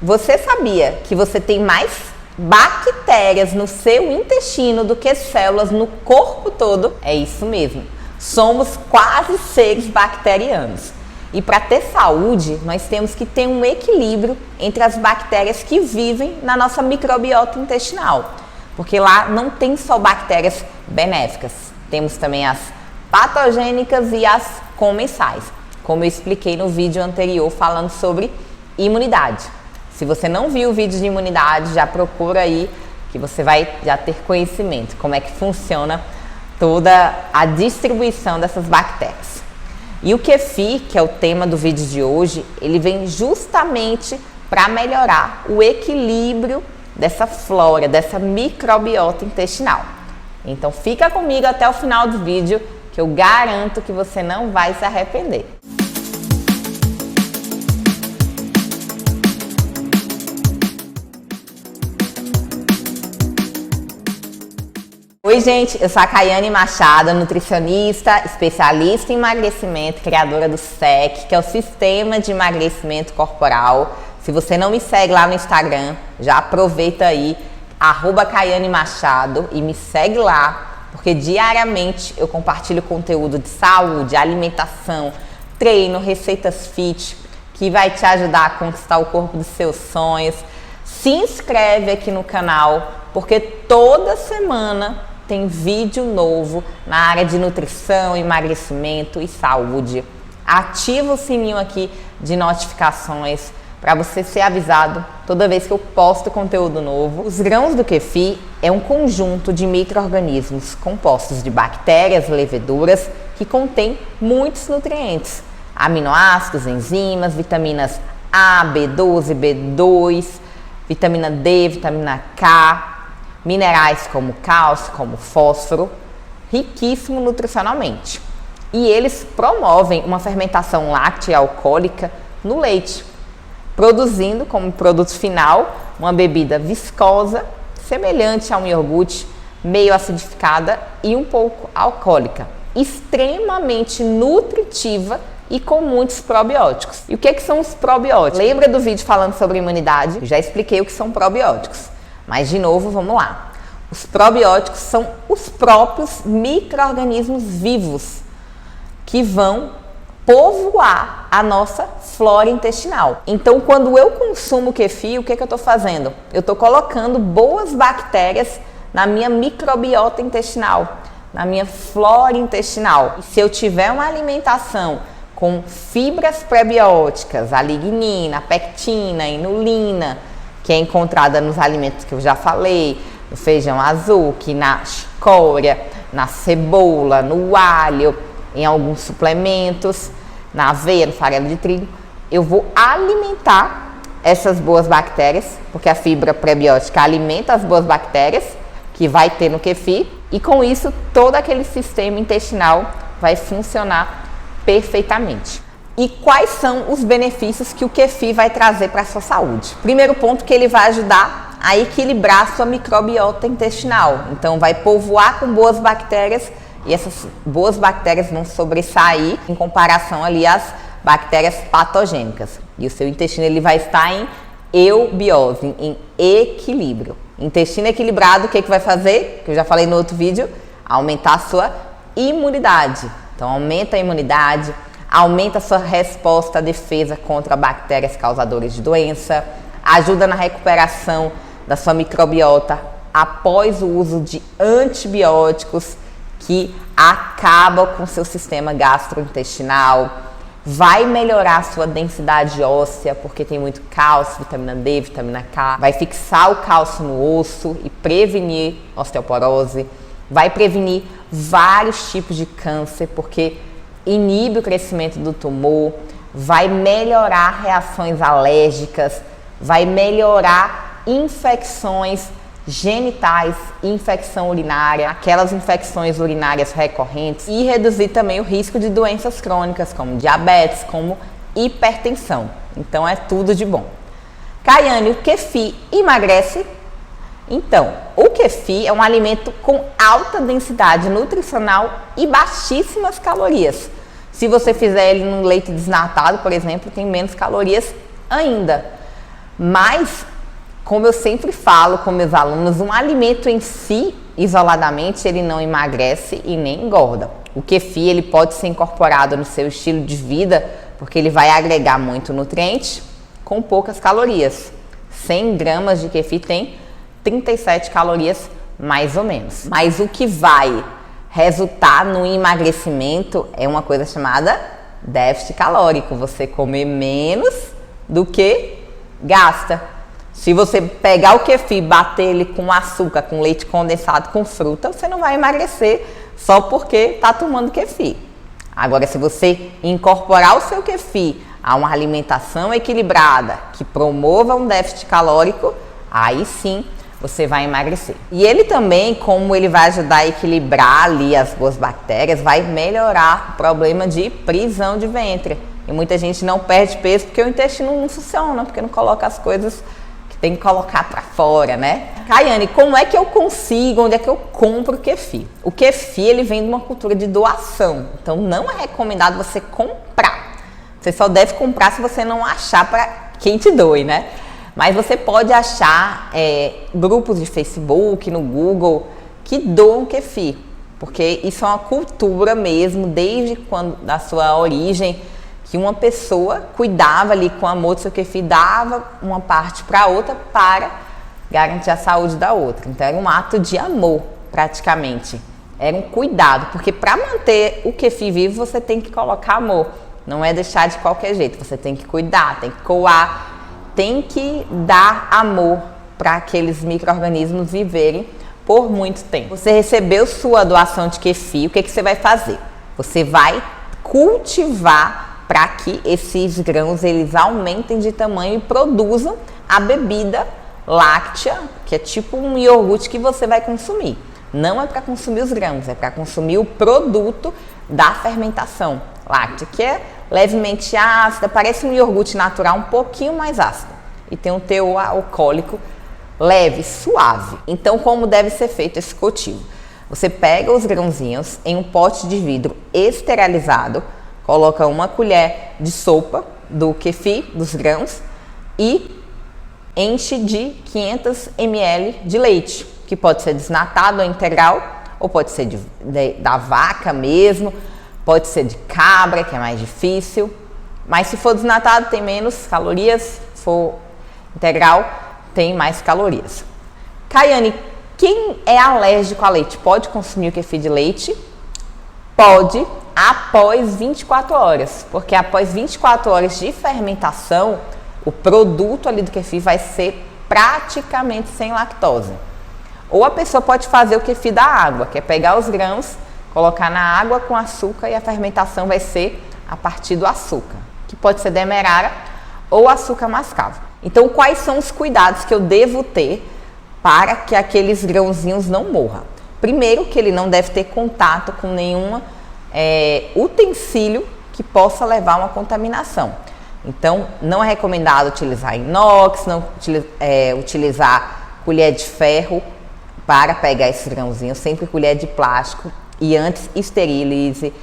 Você sabia que você tem mais bactérias no seu intestino do que células no corpo todo? É isso mesmo. Somos quase seres bacterianos. E para ter saúde, nós temos que ter um equilíbrio entre as bactérias que vivem na nossa microbiota intestinal. Porque lá não tem só bactérias benéficas. Temos também as patogênicas e as comensais, como eu expliquei no vídeo anterior falando sobre imunidade. Se você não viu o vídeo de imunidade, já procura aí, que você vai já ter conhecimento como é que funciona toda a distribuição dessas bactérias. E o kefir, que é o tema do vídeo de hoje, ele vem justamente para melhorar o equilíbrio dessa flora, dessa microbiota intestinal. Então fica comigo até o final do vídeo, que eu garanto que você não vai se arrepender. Oi gente, eu sou a Caiane Machado, nutricionista, especialista em emagrecimento, criadora do SEC, que é o Sistema de Emagrecimento Corporal. Se você não me segue lá no Instagram, já aproveita aí, @Caiane Machado e me segue lá, porque diariamente eu compartilho conteúdo de saúde, alimentação, treino, receitas fit, que vai te ajudar a conquistar o corpo dos seus sonhos. Se inscreve aqui no canal, porque toda semana tem vídeo novo na área de nutrição, emagrecimento e saúde. Ativa o sininho aqui de notificações para você ser avisado toda vez que eu posto conteúdo novo. Os grãos do kefir é um conjunto de micro-organismos compostos de bactérias, leveduras, que contém muitos nutrientes, aminoácidos, enzimas, vitaminas A, B12, B2, vitamina D, vitamina K, minerais como cálcio, como fósforo, riquíssimo nutricionalmente. E eles promovem uma fermentação láctea alcoólica no leite, produzindo como produto final uma bebida viscosa, semelhante a um iogurte, meio acidificada e um pouco alcoólica, extremamente nutritiva e com muitos probióticos. E o que são os probióticos? Lembra do vídeo falando sobre imunidade? Eu já expliquei o que são probióticos, mas de novo, vamos lá. Os probióticos são os próprios micro-organismos vivos que vão povoar a nossa flora intestinal. Então, quando eu consumo kefir, o que eu estou fazendo? Eu estou colocando boas bactérias na minha microbiota intestinal, na minha flora intestinal. E se eu tiver uma alimentação com fibras prebióticas, a lignina, a pectina, a inulina, que é encontrada nos alimentos que eu já falei, no feijão azul, que na chicória, na cebola, no alho, em alguns suplementos, na aveia, no farelo de trigo, eu vou alimentar essas boas bactérias, porque a fibra prebiótica alimenta as boas bactérias que vai ter no kefir, e com isso todo aquele sistema intestinal vai funcionar perfeitamente. E quais são os benefícios que o kefir vai trazer para a sua saúde? Primeiro ponto, que ele vai ajudar a equilibrar a sua microbiota intestinal. Então vai povoar com boas bactérias, e essas boas bactérias vão sobressair em comparação ali às bactérias patogênicas. E o seu intestino ele vai estar em eubiose, em equilíbrio. Intestino equilibrado, o que vai fazer? Que eu já falei no outro vídeo, aumentar a sua imunidade. Então aumenta a imunidade, aumenta a sua resposta à defesa contra bactérias causadoras de doença, ajuda na recuperação da sua microbiota após o uso de antibióticos que acabam com o seu sistema gastrointestinal, vai melhorar a sua densidade óssea, porque tem muito cálcio, vitamina D, vitamina K, vai fixar o cálcio no osso e prevenir osteoporose, vai prevenir vários tipos de câncer, porque inibe o crescimento do tumor, vai melhorar reações alérgicas, vai melhorar infecções genitais, infecção urinária, aquelas infecções urinárias recorrentes, e reduzir também o risco de doenças crônicas como diabetes, como hipertensão. Então é tudo de bom. Caiane, o kefir emagrece? Então, o kefir é um alimento com alta densidade nutricional e baixíssimas calorias. Se você fizer ele num leite desnatado, por exemplo, tem menos calorias ainda. Mas, como eu sempre falo com meus alunos, um alimento em si, isoladamente, ele não emagrece e nem engorda. O kefir, ele pode ser incorporado no seu estilo de vida, porque ele vai agregar muito nutriente com poucas calorias. 100 gramas de kefir tem 37 calorias, mais ou menos. Mas o que vai resultar no emagrecimento é uma coisa chamada déficit calórico. Você comer menos do que gasta. Se você pegar o kefir, bater ele com açúcar, com leite condensado, com fruta, você não vai emagrecer só porque está tomando kefir. Agora, se você incorporar o seu kefir a uma alimentação equilibrada que promova um déficit calórico, aí sim você vai emagrecer. E ele também, como ele vai ajudar a equilibrar ali as boas bactérias, vai melhorar o problema de prisão de ventre. E muita gente não perde peso porque o intestino não funciona, porque não coloca as coisas que tem que colocar para fora, né? Caiane, como é que eu consigo, onde é que eu compro o kefir? O kefir, ele vem de uma cultura de doação, então não é recomendado você comprar. Você só deve comprar se você não achar para quem te doe, né? Mas você pode achar grupos de Facebook, no Google, que doam kefir, porque isso é uma cultura mesmo, desde quando da sua origem, que uma pessoa cuidava ali com amor do seu kefir, dava uma parte para a outra para garantir a saúde da outra. Então era um ato de amor, praticamente. Era um cuidado, porque para manter o kefir vivo você tem que colocar amor. Não é deixar de qualquer jeito, você tem que cuidar, tem que coar, tem que dar amor para aqueles micro-organismos viverem por muito tempo. Você recebeu sua doação de kefir, o que você vai fazer? Você vai cultivar para que esses grãos eles aumentem de tamanho e produzam a bebida láctea, que é tipo um iogurte que você vai consumir. Não é para consumir os grãos, é para consumir o produto da fermentação láctea, que é levemente ácida, parece um iogurte natural um pouquinho mais ácido e tem um teor alcoólico leve, suave. Então, como deve ser feito esse cultivo? Você pega os grãozinhos em um pote de vidro esterilizado, coloca uma colher de sopa do kefir, dos grãos, e enche de 500 ml de leite, que pode ser desnatado ou integral, ou pode ser da vaca mesmo, pode ser de cabra, que é mais difícil, mas se for desnatado tem menos calorias, se for integral tem mais calorias. Caiane, quem é alérgico a leite pode consumir o kefir de leite? Pode, após 24 horas, porque após 24 horas de fermentação, o produto ali do kefir vai ser praticamente sem lactose. Ou a pessoa pode fazer o kefir da água, que é pegar os grãos, colocar na água com açúcar e a fermentação vai ser a partir do açúcar, que pode ser demerara ou açúcar mascavo. Então, quais são os cuidados que eu devo ter para que aqueles grãozinhos não morram? Primeiro, que ele não deve ter contato com nenhum utensílio que possa levar a uma contaminação. Então, não é recomendado utilizar inox, não utilizar colher de ferro para pegar esses grãozinhos, sempre colher de plástico e antes esterilize.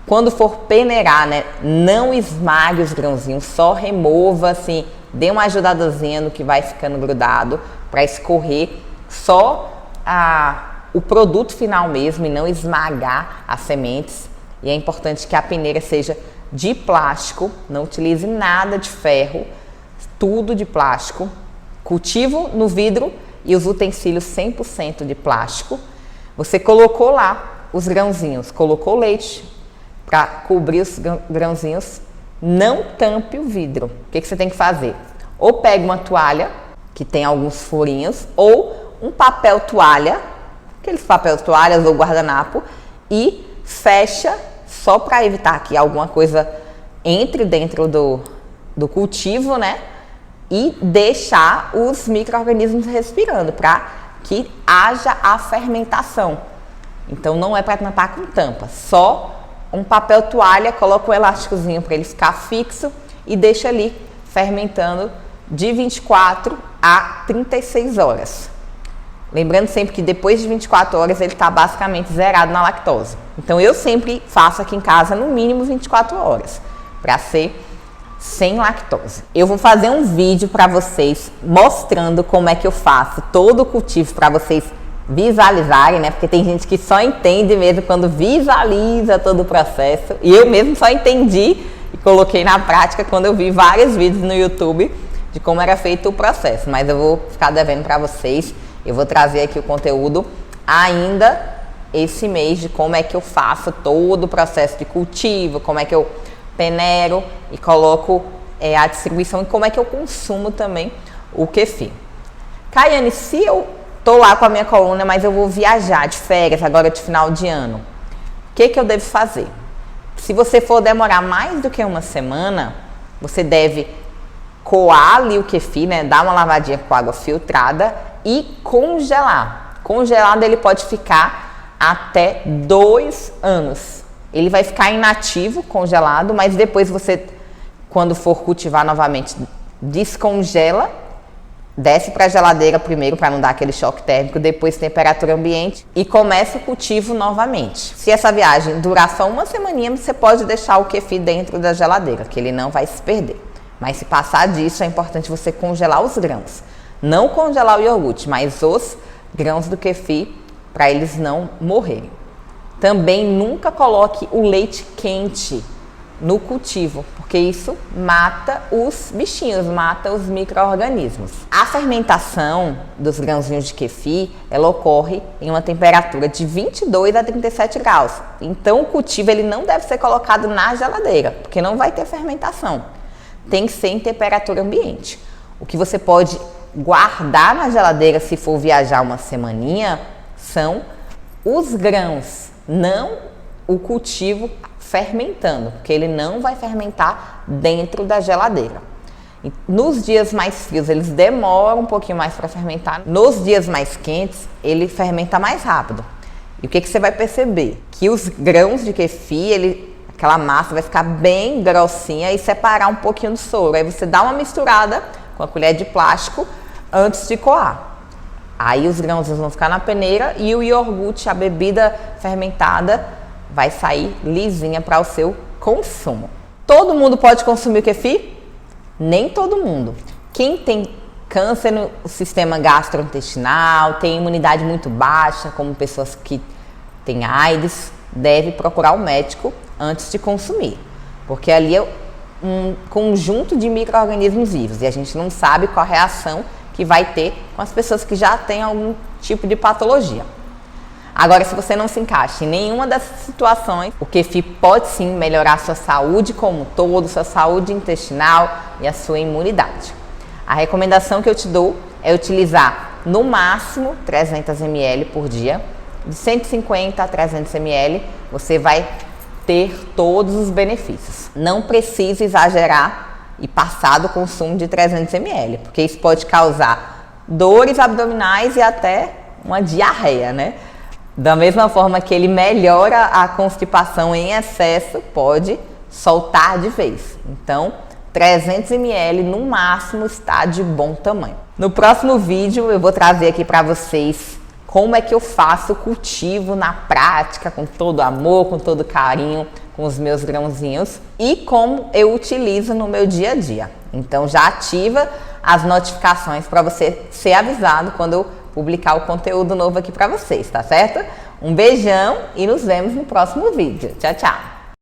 Quando for peneirar, né, não esmague os grãozinhos, só remova assim, dê uma ajudadazinha no que vai ficando grudado para escorrer só o produto final mesmo e não esmagar as sementes. E é importante que a peneira seja de plástico, não utilize nada de ferro, tudo de plástico. Cultivo no vidro e os utensílios 100% de plástico. Você colocou lá os grãozinhos, colocou leite para cobrir os grãozinhos, não tampe o vidro. O que você tem que fazer? Ou pega uma toalha, que tem alguns furinhos, ou um papel toalha, aqueles papel toalhas ou guardanapo, e fecha só para evitar que alguma coisa entre dentro do cultivo, né? E deixar os micro-organismos respirando para que haja a fermentação. Então não é para tampar com tampa, só um papel toalha, coloca um elásticozinho para ele ficar fixo e deixa ali fermentando de 24 a 36 horas. Lembrando sempre que depois de 24 horas ele está basicamente zerado na lactose. Então eu sempre faço aqui em casa no mínimo 24 horas, para ser sem lactose. Eu vou fazer um vídeo para vocês mostrando como é que eu faço todo o cultivo para vocês visualizarem, né? Porque tem gente que só entende mesmo quando visualiza todo o processo. E eu mesmo só entendi e coloquei na prática quando eu vi vários vídeos no YouTube de como era feito o processo. Mas eu vou ficar devendo para vocês. Eu vou trazer aqui o conteúdo ainda esse mês de como é que eu faço todo o processo de cultivo, como é que eu peneiro e coloco a distribuição e como é que eu consumo também o kefir. Caiane, se eu tô lá com a minha coluna, mas eu vou viajar de férias agora de final de ano, o que eu devo fazer? Se você for demorar mais do que uma semana, você deve coar ali o kefir, né? Dar uma lavadinha com água filtrada e congelar. Congelado ele pode ficar até 2 anos. Ele vai ficar inativo, congelado, mas depois você, quando for cultivar novamente, descongela, desce para a geladeira primeiro para não dar aquele choque térmico, depois temperatura ambiente e começa o cultivo novamente. Se essa viagem durar só uma semaninha, você pode deixar o kefir dentro da geladeira, que ele não vai se perder. Mas se passar disso, é importante você congelar os grãos. Não congelar o iogurte, mas os grãos do kefir para eles não morrerem. Também nunca coloque o leite quente no cultivo, porque isso mata os bichinhos, mata os micro-organismos. A fermentação dos grãozinhos de kefir, ela ocorre em uma temperatura de 22 a 37 graus. Então o cultivo ele não deve ser colocado na geladeira, porque não vai ter fermentação. Tem que ser em temperatura ambiente. O que você pode guardar na geladeira se for viajar uma semaninha são os grãos, não o cultivo fermentando, porque ele não vai fermentar dentro da geladeira. E nos dias mais frios, eles demoram um pouquinho mais para fermentar. Nos dias mais quentes, ele fermenta mais rápido. E o que você vai perceber? Que os grãos de kefir, aquela massa vai ficar bem grossinha e separar um pouquinho do soro. Aí você dá uma misturada com a colher de plástico antes de coar. Aí os grãos vão ficar na peneira e o iogurte, a bebida fermentada, vai sair lisinha para o seu consumo. Todo mundo pode consumir o kefir? Nem todo mundo. Quem tem câncer no sistema gastrointestinal, tem imunidade muito baixa, como pessoas que têm AIDS, deve procurar um médico antes de consumir. Porque ali é um conjunto de micro-organismos vivos e a gente não sabe qual a reação que vai ter com as pessoas que já têm algum tipo de patologia. Agora, se você não se encaixa em nenhuma dessas situações, o kefir pode sim melhorar a sua saúde como um todo, sua saúde intestinal e a sua imunidade. A recomendação que eu te dou é utilizar no máximo 300 ml por dia. De 150 a 300 ml, você vai ter todos os benefícios. Não precisa exagerar e passar do consumo de 300 ml, porque isso pode causar dores abdominais e até uma diarreia, né? Da mesma forma que ele melhora a constipação em excesso, pode soltar de vez. Então, 300 ml no máximo está de bom tamanho. No próximo vídeo eu vou trazer aqui para vocês como é que eu faço o cultivo na prática, com todo amor, com todo carinho, com os meus grãozinhos e como eu utilizo no meu dia a dia. Então já ativa as notificações para você ser avisado quando eu publicar o conteúdo novo aqui para vocês, tá certo? Um beijão e nos vemos no próximo vídeo. Tchau, tchau!